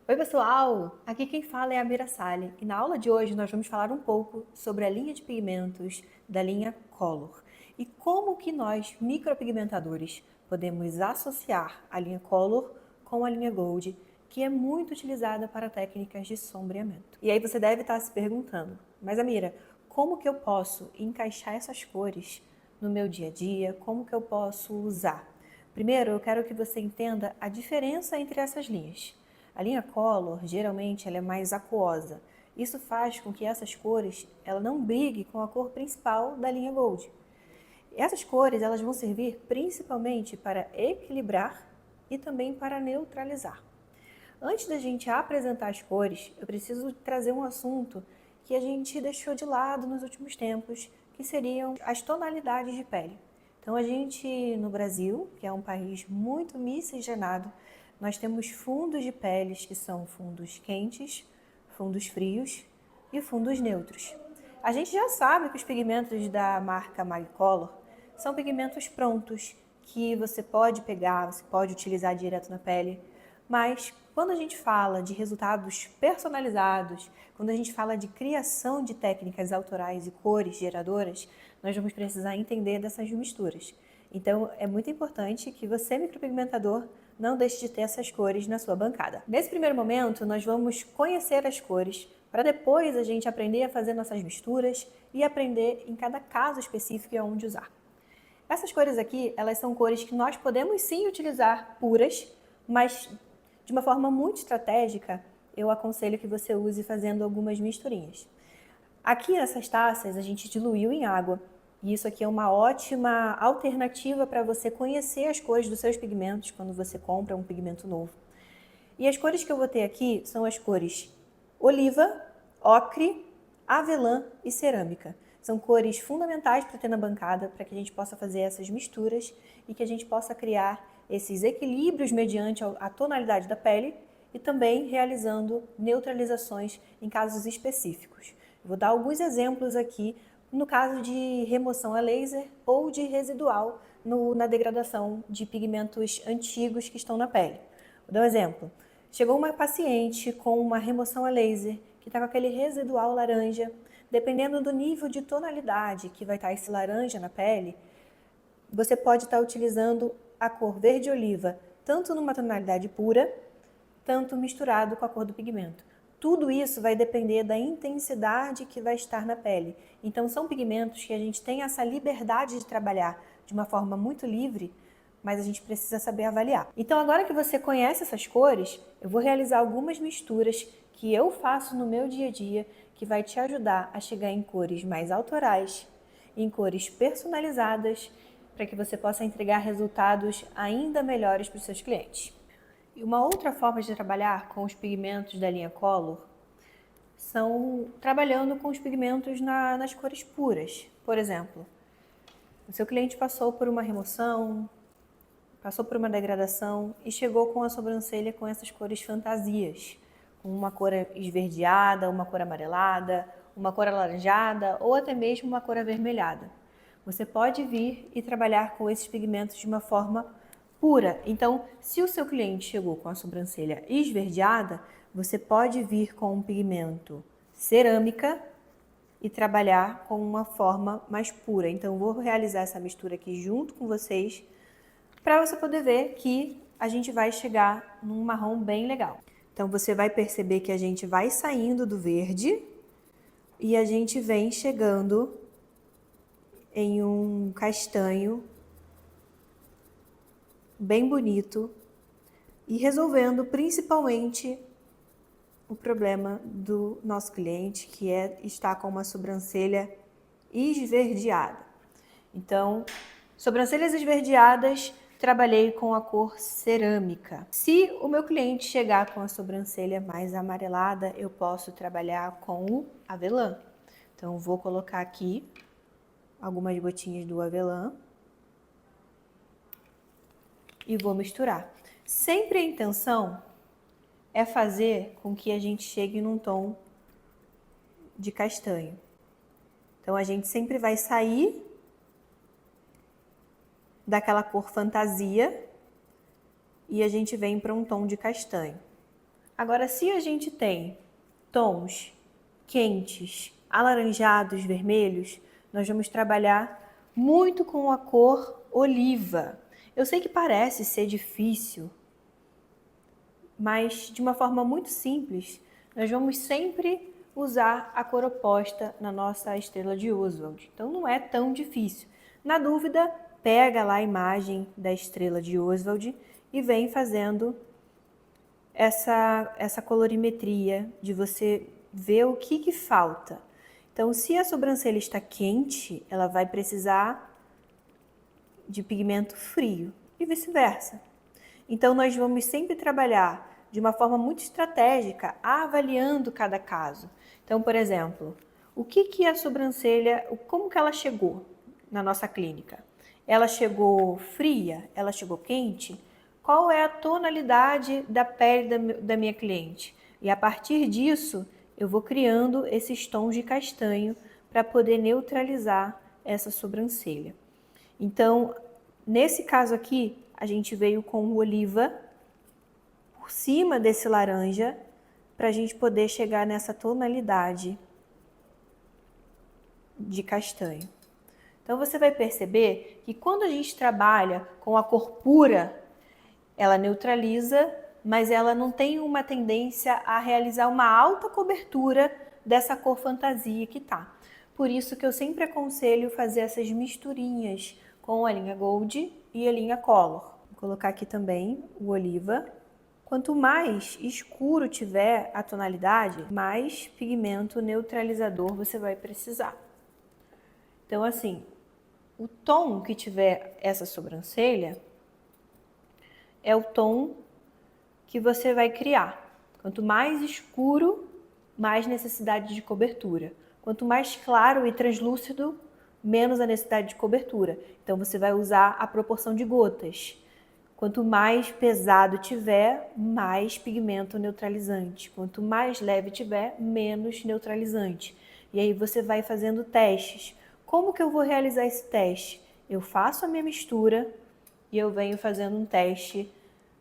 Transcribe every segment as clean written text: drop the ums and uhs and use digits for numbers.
Oi pessoal, aqui quem fala é a Mira Sale e na aula de hoje nós vamos falar um pouco sobre a linha de pigmentos da linha Color e como que nós, micropigmentadores, podemos associar a linha Color com a linha Gold, que é muito utilizada para técnicas de sombreamento. E aí você deve estar se perguntando, mas Amira, como que eu posso encaixar essas cores no meu dia a dia? Como que eu posso usar? Primeiro, eu quero que você entenda a diferença entre essas linhas. A linha Color, geralmente, ela é mais aquosa. Isso faz com que essas cores ela não brigue com a cor principal da linha Gold. Essas cores elas vão servir principalmente para equilibrar e também para neutralizar. Antes da gente apresentar as cores, eu preciso trazer um assunto que a gente deixou de lado nos últimos tempos, que seriam as tonalidades de pele. Então a gente, no Brasil, que é um país muito miscigenado, nós temos fundos de peles que são fundos quentes, fundos frios e fundos neutros. A gente já sabe que os pigmentos da marca Magicolor são pigmentos prontos, que você pode pegar, você pode utilizar direto na pele, mas quando a gente fala de resultados personalizados, quando a gente fala de criação de técnicas autorais e cores geradoras, nós vamos precisar entender dessas misturas. Então, é muito importante que você, micropigmentador, não deixe de ter essas cores na sua bancada. Nesse primeiro momento, nós vamos conhecer as cores, para depois a gente aprender a fazer nossas misturas e aprender em cada caso específico e aonde usar. Essas cores aqui, elas são cores que nós podemos sim utilizar puras, mas de uma forma muito estratégica, eu aconselho que você use fazendo algumas misturinhas. Aqui nessas taças a gente diluiu em água, e isso aqui é uma ótima alternativa para você conhecer as cores dos seus pigmentos quando você compra um pigmento novo. E as cores que eu vou ter aqui são as cores oliva, ocre, avelã e cerâmica. São cores fundamentais para ter na bancada, para que a gente possa fazer essas misturas e que a gente possa criar esses equilíbrios mediante a tonalidade da pele e também realizando neutralizações em casos específicos. Eu vou dar alguns exemplos aqui no caso de remoção a laser ou de residual na degradação de pigmentos antigos que estão na pele. Vou dar um exemplo. Chegou uma paciente com uma remoção a laser que está com aquele residual laranja. Dependendo do nível de tonalidade que vai estar esse laranja na pele, você pode estar utilizando a cor verde oliva, tanto numa tonalidade pura, tanto misturado com a cor do pigmento. Tudo isso vai depender da intensidade que vai estar na pele. Então são pigmentos que a gente tem essa liberdade de trabalhar de uma forma muito livre, mas a gente precisa saber avaliar. Então agora que você conhece essas cores, eu vou realizar algumas misturas que eu faço no meu dia a dia, que vai te ajudar a chegar em cores mais autorais, em cores personalizadas, para que você possa entregar resultados ainda melhores para os seus clientes. E uma outra forma de trabalhar com os pigmentos da linha Color são trabalhando com os pigmentos nas cores puras. Por exemplo, o seu cliente passou por uma remoção, passou por uma degradação e chegou com a sobrancelha com essas cores fantasias, com uma cor esverdeada, uma cor amarelada, uma cor alaranjada ou até mesmo uma cor avermelhada. Você pode vir e trabalhar com esses pigmentos de uma forma pura. Então, se o seu cliente chegou com a sobrancelha esverdeada, você pode vir com um pigmento cerâmica e trabalhar com uma forma mais pura. Então, eu vou realizar essa mistura aqui junto com vocês para você poder ver que a gente vai chegar num marrom bem legal. Então, você vai perceber que a gente vai saindo do verde e a gente vem chegando em um castanho bem bonito e resolvendo principalmente o problema do nosso cliente, que é estar com uma sobrancelha esverdeada. Então, sobrancelhas esverdeadas, trabalhei com a cor cerâmica. Se o meu cliente chegar com a sobrancelha mais amarelada, eu posso trabalhar com o avelã. Então, vou colocar aqui algumas gotinhas do avelã e vou misturar. Sempre a intenção é fazer com que a gente chegue num tom de castanho. Então, a gente sempre vai sair daquela cor fantasia e a gente vem para um tom de castanho. Agora, se a gente tem tons quentes, alaranjados, vermelhos, nós vamos trabalhar muito com a cor oliva. Eu sei que parece ser difícil, mas de uma forma muito simples, nós vamos sempre usar a cor oposta na nossa estrela de Oswald. Então não é tão difícil. Na dúvida, pega lá a imagem da estrela de Oswald e vem fazendo essa colorimetria de você ver o que falta. Então, se a sobrancelha está quente, ela vai precisar de pigmento frio e vice-versa. Então, nós vamos sempre trabalhar de uma forma muito estratégica, avaliando cada caso. Então, por exemplo, o que a sobrancelha, como que ela chegou na nossa clínica? Ela chegou fria? Ela chegou quente? Qual é a tonalidade da pele da minha cliente? E a partir disso, eu vou criando esses tons de castanho para poder neutralizar essa sobrancelha. Então, nesse caso aqui, a gente veio com o oliva por cima desse laranja para a gente poder chegar nessa tonalidade de castanho. Então, você vai perceber que quando a gente trabalha com a cor pura, ela neutraliza, mas ela não tem uma tendência a realizar uma alta cobertura dessa cor fantasia que tá. Por isso que eu sempre aconselho fazer essas misturinhas com a linha Gold e a linha Color. Vou colocar aqui também o oliva. Quanto mais escuro tiver a tonalidade, mais pigmento neutralizador você vai precisar. Então, assim, o tom que tiver essa sobrancelha é o tom que você vai criar. Quanto mais escuro, mais necessidade de cobertura. Quanto mais claro e translúcido, menos a necessidade de cobertura. Então, você vai usar a proporção de gotas. Quanto mais pesado tiver, mais pigmento neutralizante. Quanto mais leve tiver, menos neutralizante. E aí você vai fazendo testes. Como que eu vou realizar esse teste? Eu faço a minha mistura e eu venho fazendo um teste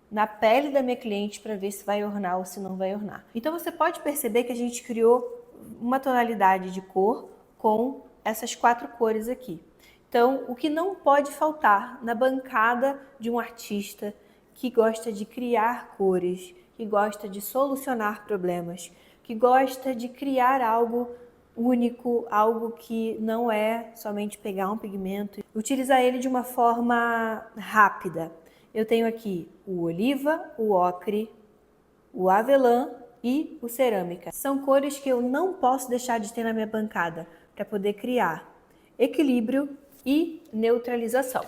na pele da minha cliente para ver se vai ornar ou se não vai ornar. Então você pode perceber que a gente criou uma tonalidade de cor com essas 4 cores aqui. Então, o que não pode faltar na bancada de um artista que gosta de criar cores, que gosta de solucionar problemas, que gosta de criar algo único, algo que não é somente pegar um pigmento e utilizar ele de uma forma rápida. Eu tenho aqui o oliva, o ocre, o avelã e o cerâmica. São cores que eu não posso deixar de ter na minha bancada para poder criar equilíbrio e neutralização.